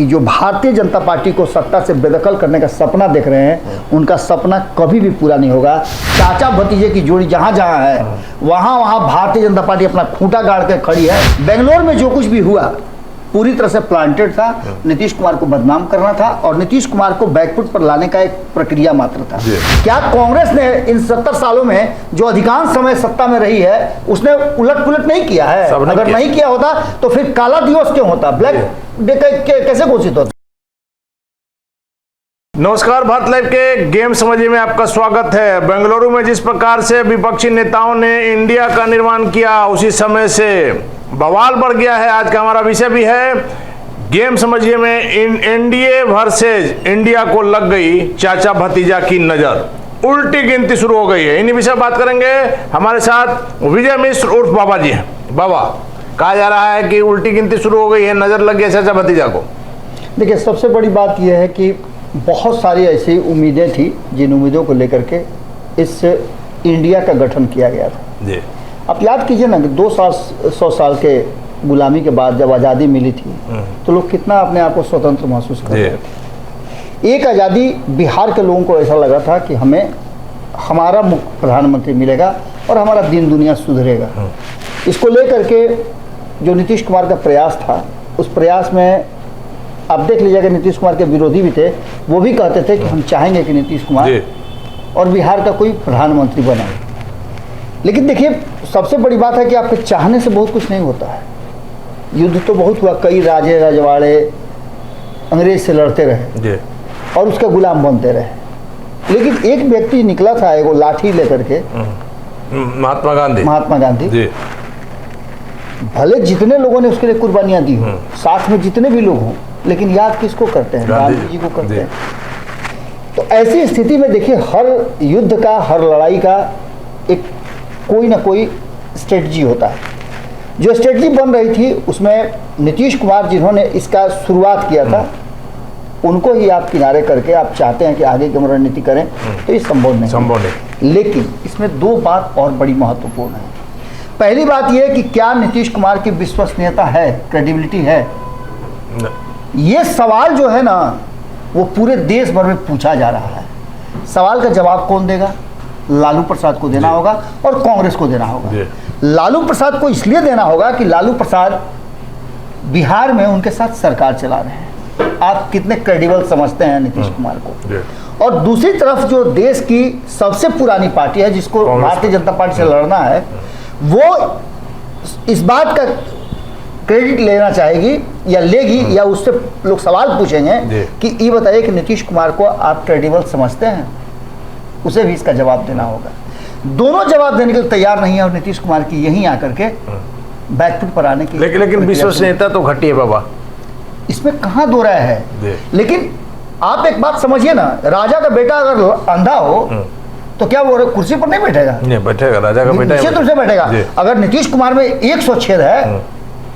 कि जो भारतीय जनता पार्टी को सत्ता से बेदखल करने का सपना देख रहे हैं, उनका सपना कभी भी पूरा नहीं होगा। चाचा भतीजे की जोड़ी जहां जहां है वहां वहां भारतीय जनता पार्टी अपना खूंटा गाड़ के खड़ी है। बेंगलोर में जो कुछ भी हुआ पूरी तरह से प्लांटेड था, नीतीश कुमार को बदनाम करना था और नीतीश कुमार को बैकफुट पर लाने का एक प्रक्रिया मात्र था। क्या कांग्रेस ने इन 70 सालों में जो अधिकांश समय सत्ता में रही है उसने उलट पुलट नहीं किया है? अगर नहीं किया होता तो फिर काला दिवस क्यों होता, ब्लैक डे कैसे घोषित होता? नमस्कार, भारत लाइव के गेम समझिए में आपका स्वागत है। बेंगलुरु में जिस प्रकार से विपक्षी नेताओं ने इंडिया का निर्माण किया, उसी समय से बवाल बढ़ गया है। आज का हमारा विषय भी है गेम समझिए में एनडीए वर्सेज इंडिया को लग गई चाचा भतीजा की नजर, उल्टी गिनती शुरू हो गई है। इन्हीं विषय बात करेंगे। हमारे साथ विजय मिश्र उर्फ बाबा जी हैं। बाबा, कहा जा रहा है कि उल्टी गिनती शुरू हो गई है, नजर लग गया चाचा भतीजा को। देखिए, सबसे बड़ी बात यह है कि बहुत सारी ऐसी उम्मीदें थी जिन उम्मीदों को लेकर के इस इंडिया का गठन किया गया था जी। आप याद कीजिए ना कि 200 साल के गुलामी के बाद जब आज़ादी मिली थी तो लोग कितना अपने आप को स्वतंत्र महसूस कर रहे थे। एक आज़ादी बिहार के लोगों को ऐसा लगा था कि हमें हमारा मुख्य प्रधानमंत्री मिलेगा और हमारा दिन दुनिया सुधरेगा। इसको लेकर के जो नीतीश कुमार का प्रयास था, उस प्रयास में आप देख लीजिएगा नीतीश कुमार के विरोधी भी थे, वो भी कहते थे कि हम चाहेंगे कि नीतीश कुमार और बिहार का कोई प्रधानमंत्री बने। लेकिन देखिए, सबसे बड़ी बात है कि आपके चाहने से बहुत कुछ नहीं होता है। युद्ध तो बहुत हुआ, कई राजे रजवाड़े अंग्रेज से लड़ते रहे और उसका गुलाम बनते रहे। लेकिन एक व्यक्ति निकला था एगो लाठी लेकर के, महात्मा गांधी। भले जितने लोगों ने उसके लिए कुर्बानियां दी हो, साथ में जितने भी लोग हों, लेकिन याद किसको करते हैं? गांधी जी को करते हैं। तो ऐसी स्थिति में देखिए, हर युद्ध का, हर लड़ाई का एक कोई ना कोई स्ट्रेटजी होता है। जो स्ट्रेटजी बन रही थी उसमें नीतीश कुमार जिन्होंने इसका शुरुआत किया था, उनको ही आप किनारे करके आप चाहते हैं कि आगे की रणनीति करें, तो ये संभव नहीं। लेकिन इसमें दो बात और बड़ी महत्वपूर्ण है। पहली बात यह कि क्या नीतीश कुमार की विश्वसनीयता है, क्रेडिबिलिटी है? ये सवाल जो है ना, वो पूरे देश भर में पूछा जा रहा है। सवाल का जवाब कौन देगा? लालू प्रसाद को देना होगा और कांग्रेस को देना होगा। लालू प्रसाद को इसलिए देना होगा कि लालू प्रसाद बिहार में उनके साथ सरकार चला रहे हैं। आप कितने क्रेडिबल समझते हैं नीतीश कुमार को? और दूसरी तरफ जो देश की सबसे पुरानी पार्टी है, जिसको भारतीय जनता पार्टी से लड़ना है, वो इस बात का क्रेडिट लेना चाहेगी या लेगी, या उससे लोग सवाल पूछेंगे कि ये बताइए कि नीतीश कुमार को आप क्रेडिबल समझते हैं? उसे भी इसका जवाब देना होगा। दोनों जवाब देने के लिए तैयार नहीं है और नीतीश कुमार की यहीं आकर के बैकफुट पर आने की लेकिन विश्वसनीयता तो घटी है बाबा, इसमें कहाँ दो राय है। लेकिन आप एक बात समझिए ना, राजा का बेटा अगर अंधा हो तो क्या वो कुर्सी पर नहीं बैठेगा? नहीं बैठेगा, राजा का बेटा निश्चित रूप से बैठेगा। अगर नीतीश कुमार में 100 छेद है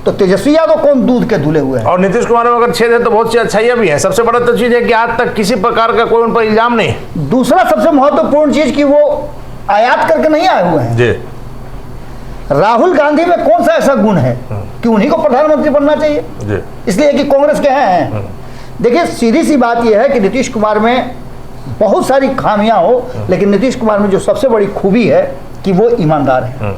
तो तेजस्वी यादव कौन दूध के धुले हुए हैं? और नीतीश कुमार में अगर छेद है तो बहुत सी अच्छाइयां भी हैं। सबसे बड़ा तो चीज है कि आज तक किसी प्रकार का कोई उन पर इल्जाम नहीं। दूसरा सबसे महत्वपूर्ण चीज कि वो आयात करके नहीं आए हुए हैं जी। राहुल गांधी में कौन सा ऐसा गुण है कि उन्हीं को प्रधानमंत्री बनना चाहिए जी, इसलिए कि कांग्रेस के हैं? देखिए, सीधी सी बात यह है कि नीतीश कुमार में बहुत सारी खामियां हो, लेकिन नीतीश कुमार में जो सबसे बड़ी खूबी है कि वो ईमानदार है।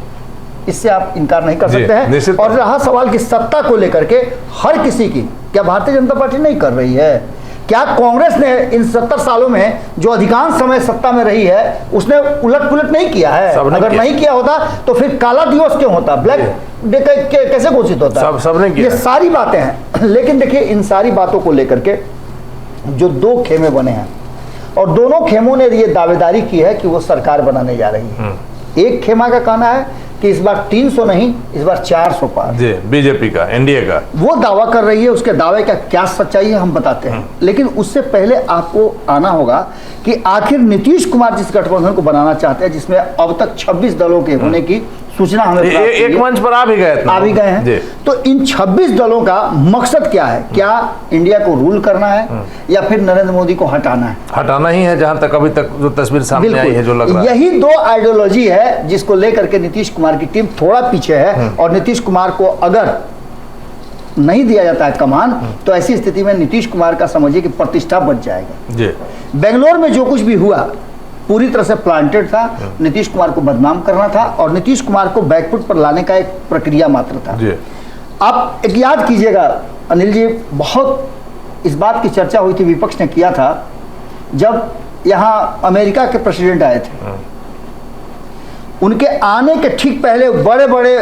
इससे आप इनकार नहीं कर सकते हैं। और रहा सवाल कि सत्ता को लेकर के हर किसी की, क्या भारतीय जनता पार्टी नहीं कर रही है? क्या कांग्रेस ने इन 70 सालों में जो अधिकांश समय सत्ता में रही है उसने उलट पुलट नहीं किया है? अगर नहीं किया होता तो फिर काला दिवस क्यों होता, ब्लैक डे कैसे घोषित होता? सबने किया। ये सारी बातें हैं। लेकिन देखिए, इन सारी बातों को लेकर के जो दो खेमे बने हैं और दोनों खेमों ने ये दावेदारी की है कि वो सरकार बनाने जा रही है। एक खेमा का कहना है कि इस बार 300 नहीं, इस बार 400 पार जी, बीजेपी का, एनडीए का वो दावा कर रही है। उसके दावे का क्या सच्चाई है हम बताते हैं, लेकिन उससे पहले आपको आना होगा कि आखिर नीतीश कुमार जिस गठबंधन को बनाना चाहते हैं, जिसमें अब तक 26 दलों के होने की सूचना हमें एक मंच पर आ भी गए हैं, तो इन 26 दलों का मकसद क्या है? क्या इंडिया को रूल करना है या फिर नरेंद्र मोदी को हटाना है? हटाना ही है, जहां तक अभी तक जो तस्वीर सामने आई है, जो लग रहा है। यही दो आइडियोलॉजी है जिसको लेकर के नीतीश कुमार की टीम थोड़ा पीछे है। और नीतीश कुमार को अगर नहीं दिया जाता है कमान, तो ऐसी स्थिति में नीतीश कुमार का समझिए कि प्रतिष्ठा बच जाएगा जी। बेंगलोर में जो कुछ भी हुआ पूरी तरह से प्लांटेड था, नीतीश कुमार को बदनाम करना था और नीतीश कुमार को बैकफुट पर लाने का एक प्रक्रिया मात्र था जी। आप एक याद कीजिएगा अनिल जी, बहुत इस बात की चर्चा हुई थी, विपक्ष ने किया था जब यहाँ अमेरिका के प्रेसिडेंट आए थे, उनके आने के ठीक पहले बड़े बड़े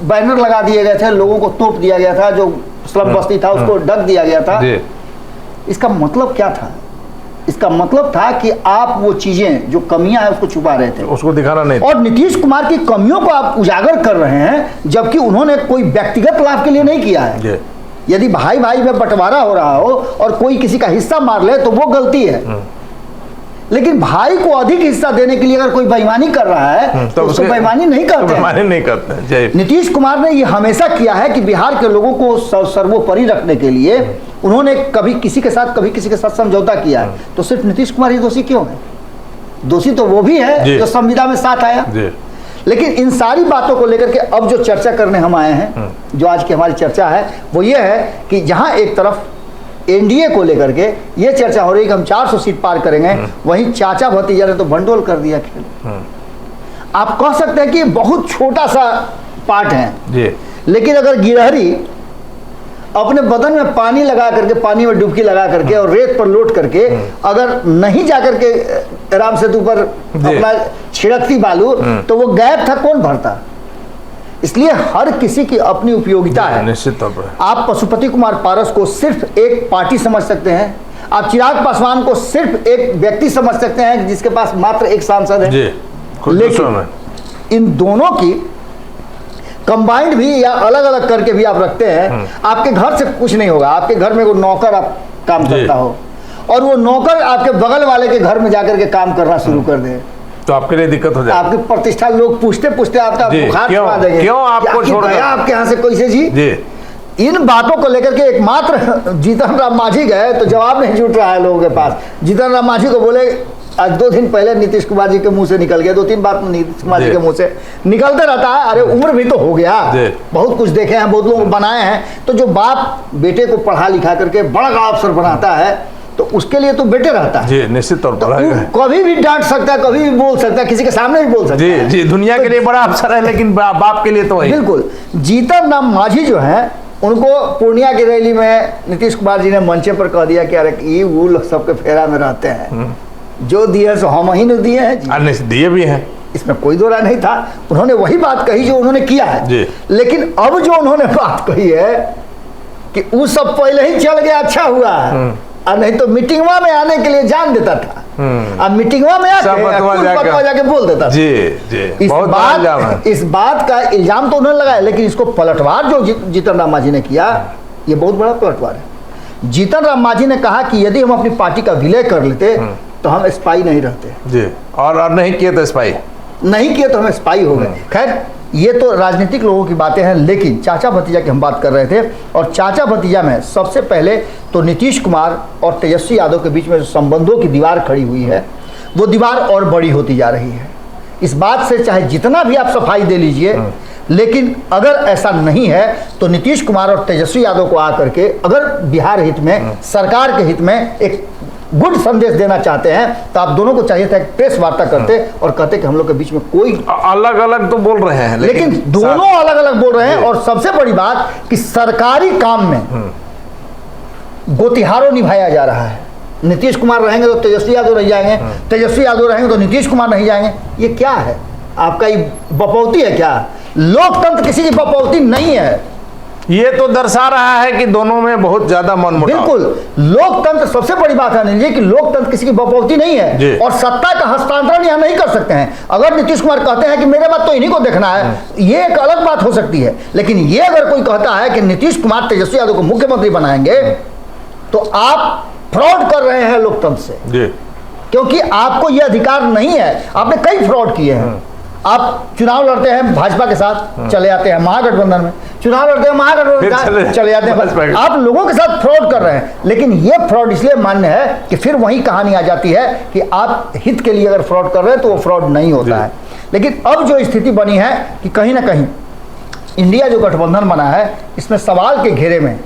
बैनर लगा दिए गए थे, लोगों को तोप दिया गया था, जो स्लम बस्ती था उसको ढक दिया गया था। इसका मतलब क्या था? इसका मतलब था कि आप वो चीजें जो कमियां हैं उसको छुपा रहे थे, उसको दिखाना नहीं। और नीतीश कुमार की कमियों को आप उजागर कर रहे हैं, जबकि उन्होंने कोई व्यक्तिगत लाभ के लिए नहीं किया है। यदि भाई भाई में बंटवारा हो रहा हो और कोई किसी का हिस्सा मार ले तो वो गलती है, लेकिन भाई को अधिक हिस्सा देने के लिए अगर कोई बेईमानी कर रहा है तो उसको बेईमानी नहीं करते। नीतीश कुमार ने ये हमेशा किया है कि बिहार के लोगों को सर्वोपरि रखने के लिए उन्होंने कभी किसी के साथ समझौता किया है। तो सिर्फ नीतीश कुमार ही दोषी क्यों है? दोषी तो वो भी है जो संविदा में साथ आया। लेकिन इन सारी बातों को लेकर के अब जो चर्चा करने हम आए हैं, जो आज की हमारी चर्चा है वो ये है कि जहां एक तरफ एनडीए को लेकर के ये चर्चा हो रही है कि हम 400 सीट पार करेंगे, वहीं चाचा भतीजा ने तो भंडोल कर दिया खेल। आप कह सकते हैं कि बहुत छोटा सा पार्ट है, लेकिन अगर गिरहरी अपने बदन में पानी लगा करके, पानी में डुबकी लगा करके और रेत पर लौट करके अगर नहीं जाकर के राम सेतु पर अपना छिड़कती बालू, तो वो गैप था कौन भरता? इसलिए हर किसी की अपनी उपयोगिता है। निश्चित तौर पर आप पशुपति कुमार पारस को सिर्फ एक पार्टी समझ सकते हैं, आप चिराग पासवान को सिर्फ एक व्यक्ति समझ सकते हैं जिसके पास मात्र एक सांसद है। लेकिन इन दोनों की कंबाइंड भी या अलग अलग करके भी आप रखते हैं, आपके घर से कुछ नहीं होगा। आपके घर में कोई नौकर आप काम करता हो और वो नौकर आपके बगल वाले के घर में जाकर के काम करना शुरू कर दे, तो आपके लिए दिक्कत हो जाएगी। आपकी प्रतिष्ठा लोग पूछते पूछते आपका बुखार छुड़ा देंगे। क्यों आपको छोड़ गया आपके यहाँ से कैसे जी? इन बातों को लेकर के एकमात्र जीतन राम मांझी गए तो जवाब नहीं जुट रहा है लोगों के पास। जीतन राम मांझी को बोले, आज 2 दिन पहले नीतीश कुमार जी के मुंह से निकल गया, 2-3 बात नीतीश कुमार जी के मुंह से निकलते रहता है, अरे उम्र भी तो हो गया, बहुत कुछ देखे हैं, बहुत लोग बनाए हैं। तो जो बाप बेटे को पढ़ा लिखा करके बड़ा अफसर बनाता है तो उसके लिए तो बेटे रहता है। जी निश्चित तौर पर कभी भी डांट सकता है, कभी भी बोल सकता है, किसी के सामने भी बोल सकता है। जी दुनिया के लिए बड़ा अफसर है, लेकिन बाप के लिए तो है। बिल्कुल। जीतन राम मांझी जो है, उनको पूर्णिया की रैली में नीतीश कुमार जी ने मंचे पर कह दिया कि अरे ये वो लोग सबके फेरा में रहते हैं, जो दिए सो हम ही नहीं दिए हैं। दिए भी हैं, इसमें कोई दो राय नहीं था। उन्होंने वही बात कही जो उन्होंने किया है। लेकिन अब जो उन्होंने बात कही है कि वो सब पहले ही चल गया, अच्छा हुआ है, और नहीं तो मीटिंगवा में आने के लिए जान देता था, अब मीटिंगवा में आके जाके बोल देता था। इस बात का इल्जाम तो उन्होंने लगाया, लेकिन इसको पलटवार जो जीतन राम मांझी ने किया, ये बहुत बड़ा पलटवार है। जीतन राम मांझी ने कहा कि यदि हम अपनी पार्टी का विलय कर लेते तो हम स्पाई नहीं रहते जी, और नहीं किए तो स्पाई नहीं किए तो हम स्पाई हो गए। खैर ये तो राजनीतिक लोगों की बातें हैं, लेकिन चाचा भतीजा की हम बात कर रहे थे, और चाचा भतीजा में सबसे पहले तो नीतीश कुमार और तेजस्वी यादव के बीच में जो संबंधों की दीवार खड़ी हुई है, वो दीवार और बड़ी होती जा रही है। इस बात से चाहे जितना भी आप सफाई दे लीजिए, लेकिन अगर ऐसा नहीं है तो नीतीश कुमार और तेजस्वी यादव को आकर के अगर बिहार हित में, सरकार के हित में एक गुड संदेश देना चाहते हैं, तो आप दोनों को चाहिए था एक प्रेस वार्ता करते और कहते कि हम लोग के बीच में कोई अलग अलग तो बोल रहे हैं, लेकिन दोनों अलग अलग बोल रहे हैं। और सबसे बड़ी बात कि सरकारी काम में गोतिहारों निभाया जा रहा है। नीतीश कुमार रहेंगे तो तेजस्वी यादव नहीं जाएंगे, तेजस्वी यादव रहेंगे तो नीतीश कुमार नहीं जाएंगे। ये क्या है? आपका ये बपौती है क्या? लोकतंत्र किसी की बपौती नहीं है। ये तो दर्शा रहा है कि दोनों में बहुत ज्यादा मनमुटाव। बिल्कुल, लोकतंत्र सबसे बड़ी बात है नहीं कि लोकतंत्र किसी की बपौती नहीं है, और सत्ता का हस्तांतरण यहाँ नहीं कर सकते हैं। अगर नीतीश कुमार कहते हैं कि मेरे बात तो इन्हीं को देखना है, ये एक अलग बात हो सकती है, लेकिन ये अगर कोई कहता है कि नीतीश कुमार तेजस्वी यादव को मुख्यमंत्री बनाएंगे, तो आप फ्रॉड कर रहे हैं लोकतंत्र से, क्योंकि आपको यह अधिकार नहीं है। आपने कई फ्रॉड किए हैं। आप चुनाव लड़ते हैं भाजपा के साथ, चले आते हैं महागठबंधन में, चुनाव लड़ते हैं महागठबंधन चले जाते हैं, आप लोगों के साथ फ्रॉड कर रहे हैं। लेकिन ये फ्रॉड इसलिए मान्य है कि फिर वही कहानी आ जाती है कि आप हित के लिए अगर फ्रॉड कर रहे हैं तो वो फ्रॉड नहीं होता है। लेकिन अब जो स्थिति बनी है कि कहीं ना कहीं इंडिया जो गठबंधन बना है, इसमें सवाल के घेरे में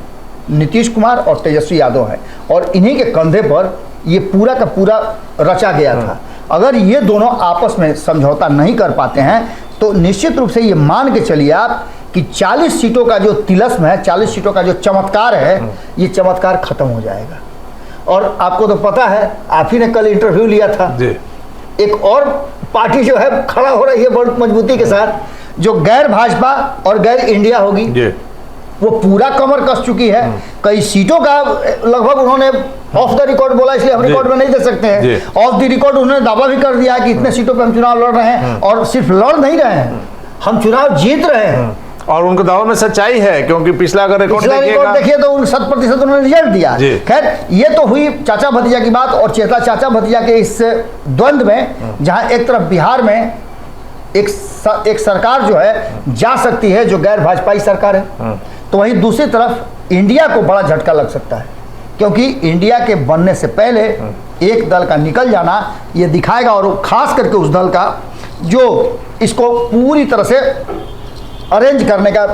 नीतीश कुमार और तेजस्वी यादव है, और इन्हीं के कंधे पर ये पूरा का पूरा रचा गया था। अगर ये दोनों आपस में समझौता नहीं कर पाते हैं तो निश्चित रूप से ये मान के चलिए आप कि 40 सीटों का जो तिलस्म है, 40 सीटों का जो चमत्कार है, ये चमत्कार खत्म हो जाएगा। और आपको तो पता है, आप ही ने कल इंटरव्यू लिया था जी। एक और पार्टी जो है खड़ा हो रही है बहुत मजबूती के साथ, जो गैर भाजपा और गैर इंडिया होगी जी। वो पूरा कमर कस चुकी है। कई सीटों का लगभग उन्होंने ऑफ द रिकॉर्ड बोला, इसलिए हम रिकॉर्ड में नहीं दे सकते हैं। ऑफ द रिकॉर्ड उन्होंने दावा भी कर दिया कि इतने सीटों पे हम चुनाव लड़ रहे हैं, और सिर्फ लड़ नहीं रहे हैं, हम चुनाव जीत रहे हैं। और उनके दावे में सच्चाई है, क्योंकि पिछला अगर रिकॉर्ड देखिए तो 100% उन्होंने रिजल्ट दिया। खैर, ये तो हुई चाचा भतीजा की बात, और चेतला चाचा भतीजा के इस द्वंद्व में, जहां एक तरफ बिहार में एक सरकार जो है जा सकती है जो गैर भाजपाई सरकार है, तो वहीं दूसरी तरफ इंडिया को बड़ा झटका लग सकता है, क्योंकि इंडिया के बनने से पहले एक दल का निकल जाना ये दिखाएगा, और खास करके उस दल का जो इसको पूरी तरह से अरेंज करने का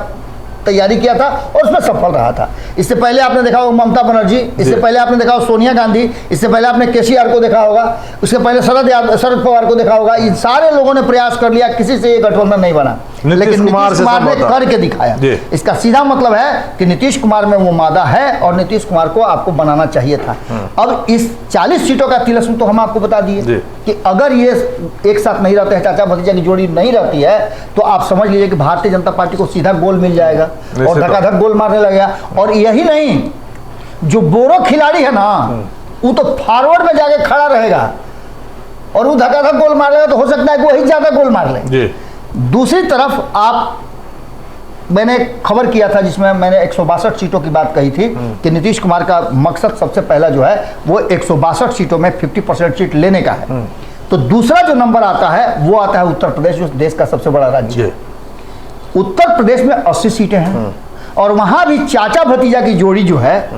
तैयारी किया था और उसमें सफल रहा था। इससे पहले आपने देखा होगा ममता बनर्जी, इससे पहले आपने देखा होगा सोनिया गांधी, इससे पहले आपने केसीआर को देखा होगा, उसके पहले शरद पवार को देखा होगा। इन सारे लोगों ने प्रयास कर लिया, किसी से ये गठबंधन नहीं बना, लेकिन नीतीश कुमार ने करके दिखाया। इसका सीधा मतलब है कि नीतीश कुमार में वो मादा है, और नीतीश कुमार को आपको बनाना चाहिए था। अब इस 40 सीटों का तिलस्म तो हम आपको बता दिए कि अगर ये एक साथ नहीं रहते हैं, चाचा भतीजा की जोड़ी नहीं रहती है, तो आप समझ लीजिए कि भारतीय जनता पार्टी को सीधा गोल मिल जाएगा और धक्का-धक गोल मारने लगेगा। और यही नहीं, जो बोरो खिलाड़ी है ना, वो तो फॉरवर्ड में जाके खड़ा रहेगा और वो धक्का-धक गोल मार लेगा, तो हो सकता है कि वही ज्यादा गोल मार ले। दूसरी तरफ आप, मैंने खबर किया था जिसमें मैंने 162 सीटों की बात कही थी कि नीतीश कुमार का मकसद सबसे पहला जो है वो 162 सीटों में 50% सीट लेने का है। तो दूसरा जो नंबर आता है वो आता है उत्तर प्रदेश, जो देश का सबसे बड़ा राज्य है। उत्तर प्रदेश में 80 सीटें हैं, और वहां भी चाचा भतीजा की जोड़ी जो है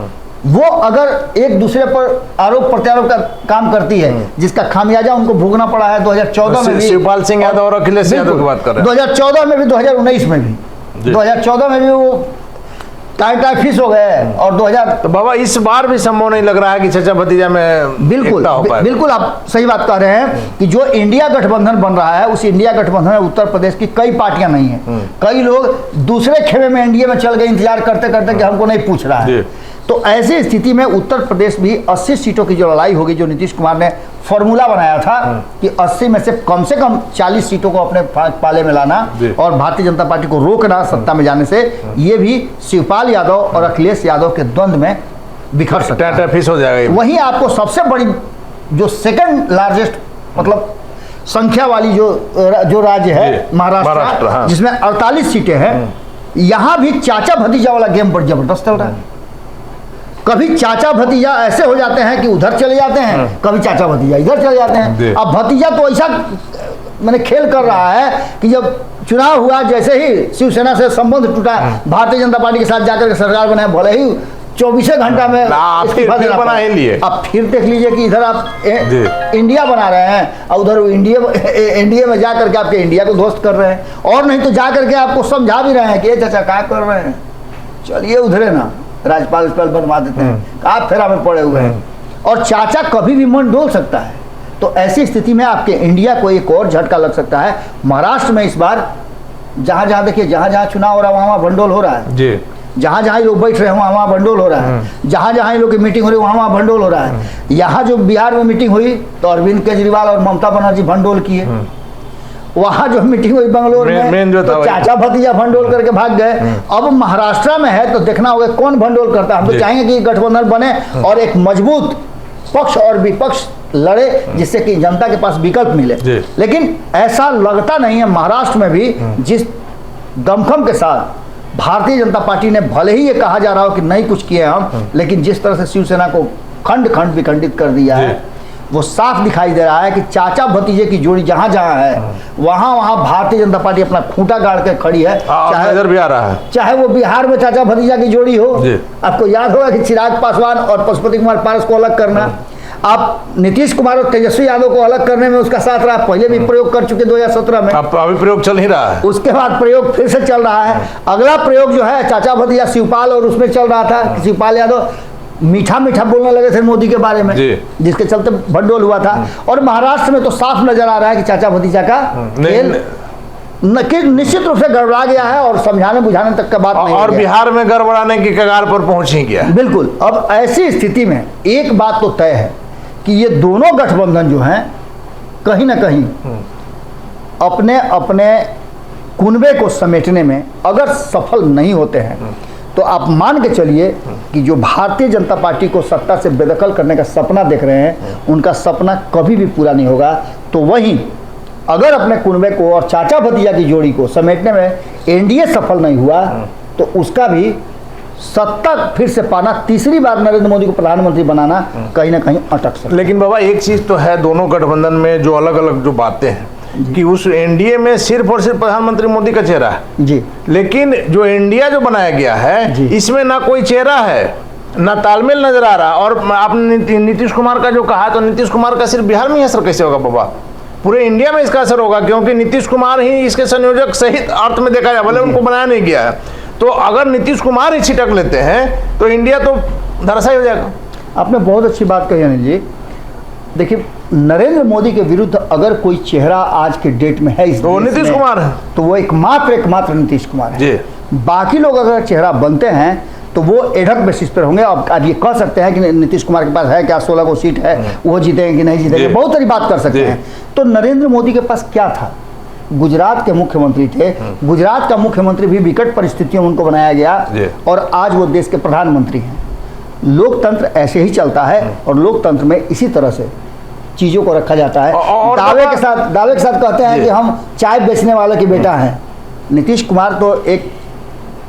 वो अगर एक दूसरे पर आरोप प्रत्यारोप का काम करती है, जिसका खामियाजा उनको भोगना पड़ा है 2014 में भी, शिवपाल सिंह यादव और अखिलेश यादव की बात कर रहे हैं, 2014 में भी, 2019 में भी, 2014 में भी वो टाइफिस हो गए, और 2000। तो बाबा इस बार भी संभव नहीं लग रहा है कि चाचा भतीजा में बिल्कुल आप सही बात कर रहे हैं कि जो इंडिया गठबंधन बन रहा है, उस इंडिया गठबंधन में उत्तर प्रदेश की कई पार्टियां नहीं है। कई लोग दूसरे खेमे में एनडीए में चल गए इंतजार करते करते कि हमको नहीं पूछ रहा है। तो ऐसी स्थिति में उत्तर प्रदेश भी 80 सीटों की जो लड़ाई होगी, जो नीतीश कुमार ने फॉर्मूला बनाया था कि 80 में से कम 40 सीटों को अपने पाले में लाना और भारतीय जनता पार्टी को रोकना सत्ता में जाने से, ये भी शिवपाल यादव और अखिलेश यादव के द्वंद्व में बिखर सकता है, हो जाएगा। वहीं आपको सबसे बड़ी जो सेकंड लार्जेस्ट मतलब संख्या वाली जो राज्य है महाराष्ट्र, जिसमें 48 सीटें हैं, यहां भी चाचा भतीजा वाला गेम बड़ा जबरदस्त चल रहा है। कभी चाचा भतीजा ऐसे हो जाते हैं कि उधर चले जाते हैं, कभी चाचा भतीजा इधर चले जाते हैं। अब भतीजा तो ऐसा मैंने खेल कर रहा है कि जब चुनाव हुआ, जैसे ही शिवसेना से संबंध टूटा, भारतीय जनता पार्टी के साथ जाकर के सरकार बनाए, भले ही 24 घंटा में बना ही लिए। अब फिर देख लीजिए कि इधर आप इंडिया बना रहे हैं और उधर इंडिया में जा करके आपके इंडिया को ध्वस्त कर रहे हैं, और नहीं तो जा करके आपको समझा भी रहे हैं कि ये चाचा क्या कर रहे हैं, चलिए उधरे ना, राज्यपाल बनवा देते हैं, आप फेरा में पड़े हुए हैं। और चाचा कभी भी मन डोल सकता है। तो ऐसी स्थिति में आपके इंडिया को एक और झटका लग सकता है। महाराष्ट्र में इस बार जहां जहां देखिए, जहां जहां चुनाव हो रहा है वहां भंडोल हो रहा है जी। जहां जहां लोग बैठ रहे हैं वहां भंडोल हो रहा है, जहां जहां लोग की मीटिंग हो रही है वहां भंडोल हो रहा है। यहाँ जो बिहार में मीटिंग हुई तो अरविंद केजरीवाल और ममता बनर्जी भंडोल किए, वहां जो मीटिंग हुई बंगलोर में तो चाचा भतीजा भंडोल करके भाग गए। अब महाराष्ट्र में है तो देखना होगा कौन भंडोल करता है। हम तो चाहेंगे कि गठबंधन बने और एक मजबूत पक्ष और विपक्ष लड़े, जिससे कि जनता के पास विकल्प मिले, लेकिन ऐसा लगता नहीं है। महाराष्ट्र में भी जिस दमखम के साथ भारतीय जनता पार्टी ने, भले ही ये कहा जा रहा हो कि नहीं कुछ किए हम, लेकिन जिस तरह से शिवसेना को खंड खंड विखंडित कर दिया है, वो साफ दिखाई दे रहा है कि चाचा भतीजे की जोड़ी जहां जहां है वहां वहां भारतीय जनता पार्टी अपना खूंटा गाड़ के खड़ी है। चाहे इधर भी आ रहा है, चाहे वो बिहार में चाचा भतीजा की जोड़ी हो, आपको याद होगा कि चिराग पासवान और पशुपति कुमार पारस को अलग करना, आप नीतीश कुमार और तेजस्वी यादव को अलग करने में उसका साथ रहा, पहले भी प्रयोग कर चुके 2017 में, अब अभी प्रयोग चल ही रहा है। उसके बाद प्रयोग फिर से चल रहा है। अगला प्रयोग जो है चाचा भतीजा शिवपाल, और उसमें चल रहा था कि शिवपाल यादव मीठा मीठा बोलने लगे थे मोदी के बारे में, जिसके चलते भंडोल हुआ था। और महाराष्ट्र में तो साफ नजर आ रहा है कि चाचा भतीजा का खेल निश्चित रूप से गड़बड़ा गया है और समझाने बुझाने तक का बात नहीं, और बिहार में गड़बड़ाने की कगार पर पहुंच ही गया। बिल्कुल। अब ऐसी स्थिति में एक बात तो तय है कि ये दोनों गठबंधन जो हैं कहीं ना कहीं अपने अपने कुनबे को समेटने में अगर सफल नहीं होते हैं तो आप मान के चलिए कि जो भारतीय जनता पार्टी को सत्ता से बेदखल करने का सपना देख रहे हैं उनका सपना कभी भी पूरा नहीं होगा। तो वहीं अगर अपने कुनबे को और चाचा भतीजा की जोड़ी को समेटने में एनडीए सफल नहीं हुआ तो उसका भी सत्ता फिर से पाना, तीसरी बार नरेंद्र मोदी को प्रधानमंत्री बनाना कहीं ना कहीं अटक सकता है। लेकिन बाबा एक चीज तो है दोनों गठबंधन में जो अलग अलग जो बातें हैं कि उस एनडीए में सिर्फ और सिर्फ प्रधानमंत्री मोदी का चेहरा है जी, लेकिन जो इंडिया जो बनाया गया है इसमें ना कोई चेहरा है ना तालमेल नजर आ रहा। और आपने नीतीश कुमार का जो कहा तो नीतीश कुमार का सिर्फ बिहार में ही असर कैसे होगा बाबा, पूरे इंडिया में इसका असर होगा, क्योंकि नीतीश कुमार ही इसके संयोजक सहित अर्थ में देखा जाए, भले उनको बनाया नहीं गया है। तो अगर नीतीश कुमार ही छिटक लेते हैं तो इंडिया तो धराशायी हो जाएगा। आपने बहुत अच्छी बात कही अनिल जी। देखिए नरेंद्र मोदी के विरुद्ध अगर कोई चेहरा आज के डेट में है इस तो नीतीश कुमार है, तो वो एकमात्र नीतीश कुमार है। बाकी लोग अगर चेहरा बनते हैं तो वो एडहॉक बेसिस पर होंगे। अब ये कह सकते हैं कि नीतीश कुमार के पास है क्या 16 को सीट है, वो जीतेंगे कि नहीं जीतेंगे, बहुत सारी बात कर सकते हैं। तो नरेंद्र मोदी के पास क्या था, गुजरात के मुख्यमंत्री थे, गुजरात का मुख्यमंत्री भी विकट परिस्थितियों में उनको बनाया गया और आज वो देश के प्रधानमंत्री हैं। लोकतंत्र ऐसे ही चलता है और लोकतंत्र में इसी तरह से चीज़ों को रखा जाता है। दावे के साथ कहते हैं कि हम चाय बेचने वाले के बेटा हैं। नीतीश कुमार तो एक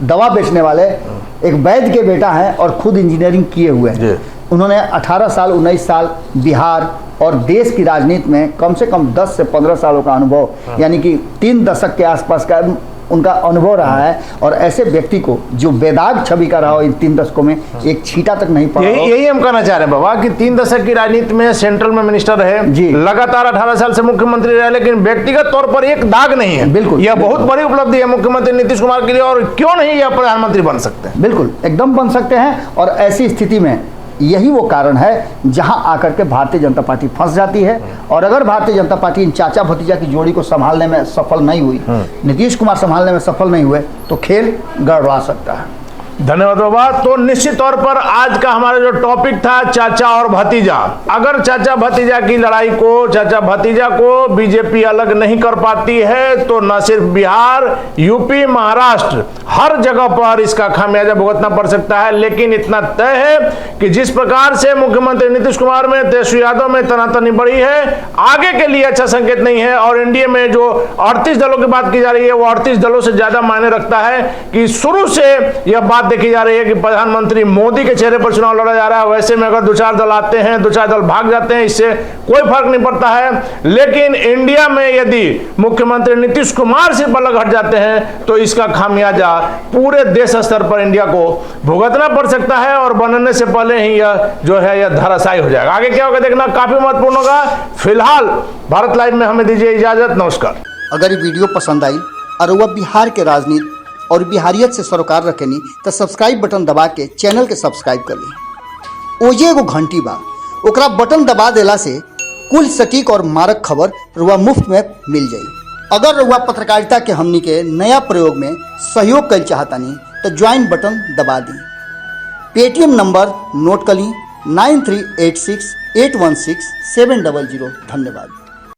दवा बेचने वाले एक वैद्य के बेटा हैं और खुद इंजीनियरिंग किए हुए हैं। उन्होंने 18 साल 19 साल बिहार और देश की राजनीति में कम से कम 10 से 15 सालों का अनुभव, यानी कि 3 दशक के आसपास का उनका अनुभव रहा है। और ऐसे व्यक्ति को जो बेदाग छवि का रहा हो इन 3 दशकों में एक छींटा तक नहीं पड़ा। यही हम कहना चाह रहे हैं बाबा कि 3 दशक की राजनीति में सेंट्रल में मिनिस्टर रहे, लगातार 18 साल से मुख्यमंत्री रहे, लेकिन व्यक्तिगत तौर पर एक दाग नहीं है। बिल्कुल, यह बहुत बड़ी उपलब्धि है मुख्यमंत्री नीतीश कुमार के लिए। और क्यों नहीं यह प्रधानमंत्री बन सकते हैं? बिल्कुल एकदम बन सकते हैं। और ऐसी स्थिति में यही वो कारण है जहां आकर के भारतीय जनता पार्टी फंस जाती है। और अगर भारतीय जनता पार्टी इन चाचा भतीजा की जोड़ी को संभालने में सफल नहीं हुई, नीतीश कुमार संभालने में सफल नहीं हुए, तो खेल गड़बड़ा सकता है। धन्यवाद बाबा। तो निश्चित तौर पर आज का हमारा जो टॉपिक था चाचा और भतीजा, अगर चाचा भतीजा की लड़ाई को, चाचा भतीजा को बीजेपी अलग नहीं कर पाती है तो न सिर्फ बिहार, यूपी, महाराष्ट्र, हर जगह पर इसका खामियाजा भुगतना पड़ सकता है। लेकिन इतना तय है कि जिस प्रकार से मुख्यमंत्री नीतीश कुमार में, तेजस्वी यादव में तनातनी बढ़ी है, आगे के लिए अच्छा संकेत नहीं है। और एनडीए में जो 38 दलों की बात की जा रही है वो 38 दलों से ज्यादा मायने रखता है कि शुरू से यह बात देखी जा रही है कि प्रधानमंत्री मोदी के चेहरे पर चुनाव लड़ा जा रहा है। वैसे में अगर 2-4 दल आते हैं, 2-4 दल भाग जाते हैं, इससे कोई फर्क नहीं पड़ता है। लेकिन इंडिया में यदि मुख्यमंत्री नीतीश कुमार से अलग हट जाते हैं तो इसका खामियाजा पूरे देश स्तर पर इंडिया को भुगतना पड़ सकता है और बनने से पहले ही यह जो है यह धराशायी हो जाएगा। आगे क्या होगा देखना काफी महत्वपूर्ण होगा। फिलहाल भारत लाइव में हमें दीजिए इजाजत। नमस्कार। अगर ये वीडियो पसंद आई और वह बिहार के राजनीति और बिहारियत से सरोकार रखेनी तो सब्सक्राइब बटन दबा के चैनल के सब्सक्राइब कर ली। ओजे एगो घंटी बा, ओकरा बटन दबा देला से कुल सटीक और मारक खबर रुआ मुफ्त में मिल जाई। अगर रुआ पत्रकारिता के हमनी के नया प्रयोग में सहयोग कर चाहतानी तो ज्वाइन बटन दबा दी। पेटीएम नंबर नोट कर ली 9386816700। धन्यवाद।